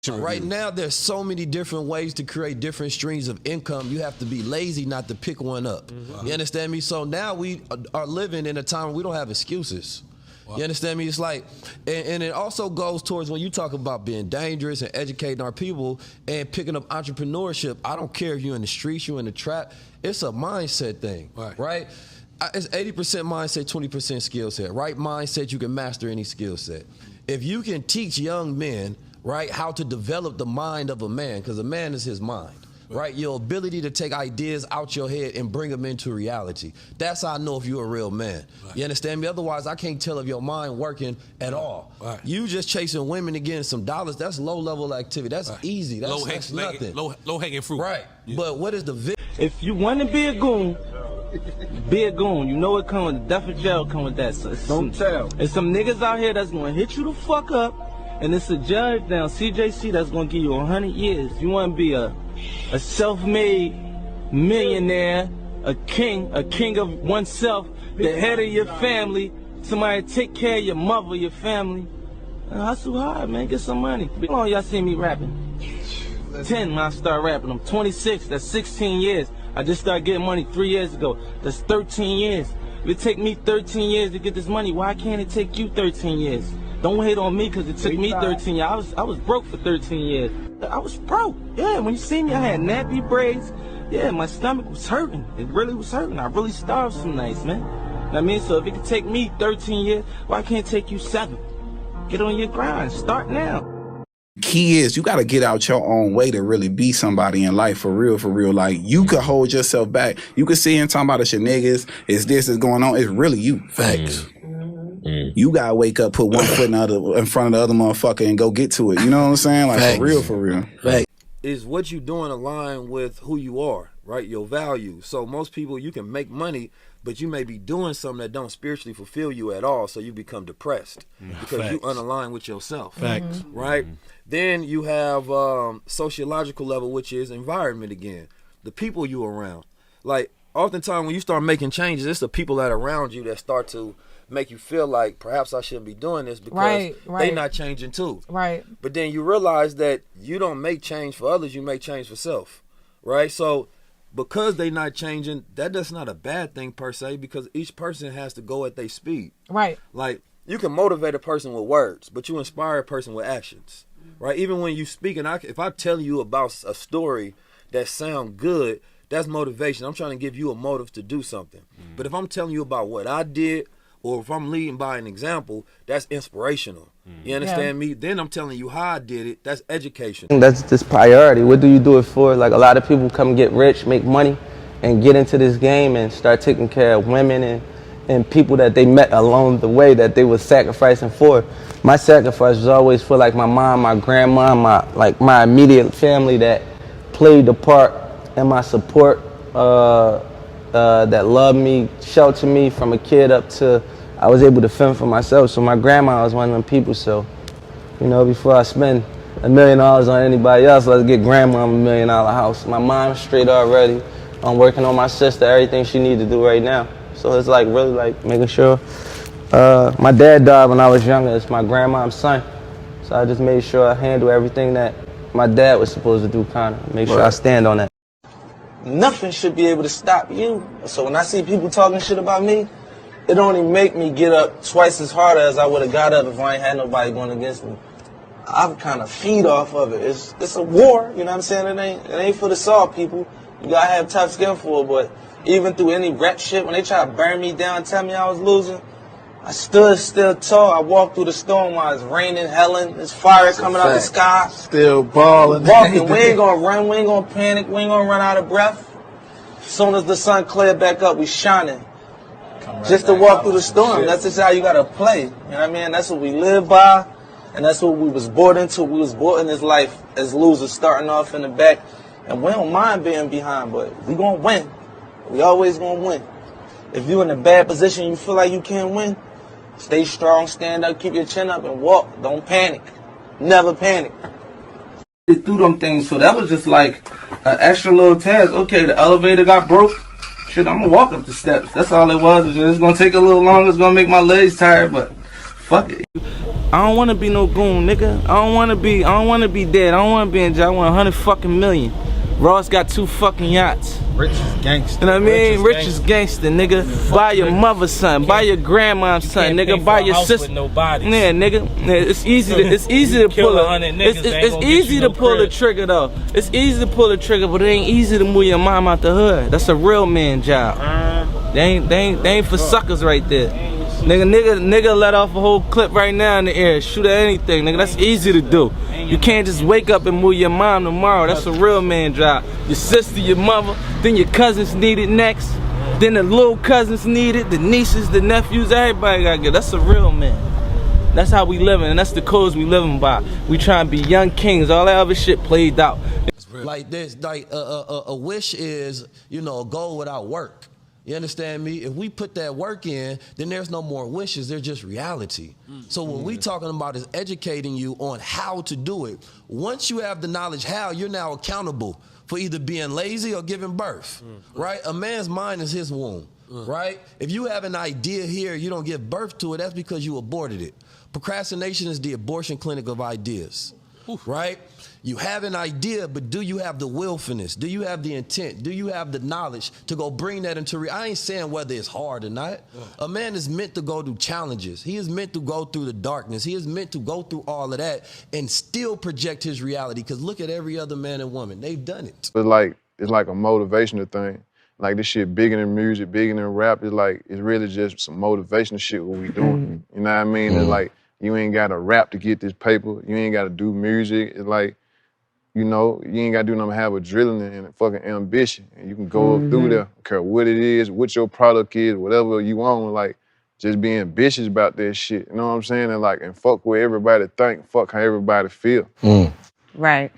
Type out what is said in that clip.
Right now, there's so many different ways to create different streams of income. You have to be lazy not to pick one up. You understand me? So now we are living in a time where we don't have excuses. You understand me? It's like, and it also goes towards when you talk about being dangerous and educating our people and picking up entrepreneurship. I don't care if you're in the streets, you're in the trap. It's a mindset thing, right? It's 80% mindset, 20% skill set. Right mindset, you can master any skill set. If you can teach young men, right, how to develop the mind of a man, because a man is his mind, right? Your ability to take ideas out your head and bring them into reality. That's how I know if you're a real man. You understand me? Otherwise, I can't tell if your mind working at all. You just chasing women and getting some dollars, that's low-level activity. That's easy. That's nothing. Low-hanging fruit. Right. But what is the vision? If you want to be a goon, be a goon. You know it comes with death or jail come with that. So don't tell. There's some niggas out here that's going to hit you the fuck up. And it's a judge down CJC that's gonna give you 100 years. You wanna be a self-made millionaire, a king of oneself, the head of your family, somebody take care of your mother, your family. And hustle hard, man, get some money. How long y'all see me rapping? 10 when I start rapping. I'm 26, that's 16 years. I just started getting money 3 years ago. That's 13 years. If it take me 13 years to get this money, why can't it take you 13 years? Don't hate on me because it took me 13 years. I was broke for 13 years. I was broke. Yeah, when you see me, I had nappy braids. Yeah, my stomach was hurting. It really was hurting. I really starved some nights, man. You know what I mean? So if it could take me 13 years, why can't it take you 7? Get on your grind. Start now. Key is you got to get out your own way to really be somebody in life for real, for real. Like you could hold yourself back. You could see him talking about it's your niggas, it's this is going on. It's really you. Facts. You gotta wake up, put one foot in front of the other motherfucker and go get to it. You know what I'm saying? Like for real, for real. Is what you doing aligned with who you are, right? Your values. So most people, you can make money, but you may be doing something that don't spiritually fulfill you at all, so you become depressed because you unaligned with yourself. Right? Then you have sociological level, which is environment again. The people you around. Like oftentimes when you start making changes, it's the people that are around you that start to make you feel like perhaps I shouldn't be doing this because they not changing too. But then you realize that you don't make change for others, you make change for self. Right? So because they not changing, that's not a bad thing per se, because each person has to go at their speed. Like you can motivate a person with words, but you inspire a person with actions. Right? Even when you speak, and if I tell you about a story that sound good, that's motivation. I'm trying to give you a motive to do something. But if I'm telling you about what I did, or if I'm leading by an example, that's inspirational. You understand me? Then I'm telling you how I did it. That's education. That's just priority. What do you do it for? Like a lot of people come get rich, make money, and get into this game and start taking care of women and people that they met along the way that they were sacrificing for. My sacrifice was always for like my mom, my grandma, my immediate family that played the part in my support, that loved me, sheltered me from a kid up to I was able to fend for myself. So my grandma was one of them people. So, you know, before I spend $1 million on anybody else, let's get grandma a $1 million house. My mom's straight already. I'm working on my sister, everything she needs to do right now. So it's like really like making sure. My dad died when I was younger. It's my grandma's son. So I just made sure I handle everything that my dad was supposed to do, kind of. Make sure I stand on that. Nothing should be able to stop you. So when I see people talking shit about me, it only make me get up twice as hard as I would have got up if I ain't had nobody going against me. I kind of feed off of it. It's a war, you know what I'm saying? It ain't for the soft people. You gotta have tough skin for it, but even through any rap shit, when they try to burn me down, tell me I was losing, I stood still tall. I walked through the storm while it's raining, hailing, there's fire coming out the sky. Still balling. Walking, we ain't gonna run, we ain't gonna panic, we ain't gonna run out of breath. As soon as the sun cleared back up, we shining. Just to walk through the storm. That's just how you gotta play. You know what I mean? That's what we live by, and that's what we was born into. We was born in this life as losers, starting off in the back, and we don't mind being behind, but we gonna win. We always gonna win. If you in a bad position, you feel like you can't win, stay strong, stand up, keep your chin up, and walk. Don't panic. Never panic. Through them things, so that was just like an extra little task. Okay, the elevator got broke. Shit, I'm gonna walk up the steps. That's all it was. It's gonna take a little longer. It's gonna make my legs tired, but fuck it. I don't wanna be no goon, nigga. I don't wanna be dead. I don't wanna be in jail. I want 100 fucking million. Ross got 2 fucking yachts. Rich is gangster. You know what I mean? Rich is gangster, nigga. Buy your mother's son. Buy your grandma's son, nigga. Buy your sister. Yeah, nigga. It's easy to pull it's easy to pull the trigger though. It's easy to pull the trigger, but it ain't easy to move your mom out the hood. That's a real man job. They ain't for suckers right there. Nigga let off a whole clip right now in the air. Shoot at anything, nigga. That's easy to do. You can't just wake up and move your mom tomorrow. That's a real man job. Your sister, your mother, then your cousins need it next. Then the little cousins need it, the nieces, the nephews, everybody gotta get it. That's a real man. That's how we living, and that's the codes we living by. We trying to be young kings. All that other shit played out. Like this, like a wish is, you know, a goal without work. You understand me? If we put that work in, then there's no more wishes, they're just reality. So what we talking about is educating you on how to do it. Once you have the knowledge how, you're now accountable for either being lazy or giving birth, right? A man's mind is his womb, right? If you have an idea here, you don't give birth to it, that's because you aborted it. Procrastination is the abortion clinic of ideas, right? You have an idea, but do you have the willfulness? Do you have the intent? Do you have the knowledge to go bring that into reality? I ain't saying whether it's hard or not. A man is meant to go through challenges. He is meant to go through the darkness. He is meant to go through all of that and still project his reality. Because look at every other man and woman. They've done it. It's like a motivational thing. Like this shit bigger than music, bigger than rap. It's really just some motivational shit what we doing. You know what I mean? It's like you ain't got to rap to get this paper. You ain't got to do music. It's like, you know, you ain't gotta do nothing but have adrenaline and fucking ambition. And you can go up through there, don't care what it is, what your product is, whatever you want, like, just be ambitious about that shit. You know what I'm saying? And fuck what everybody think, fuck how everybody feel. Right.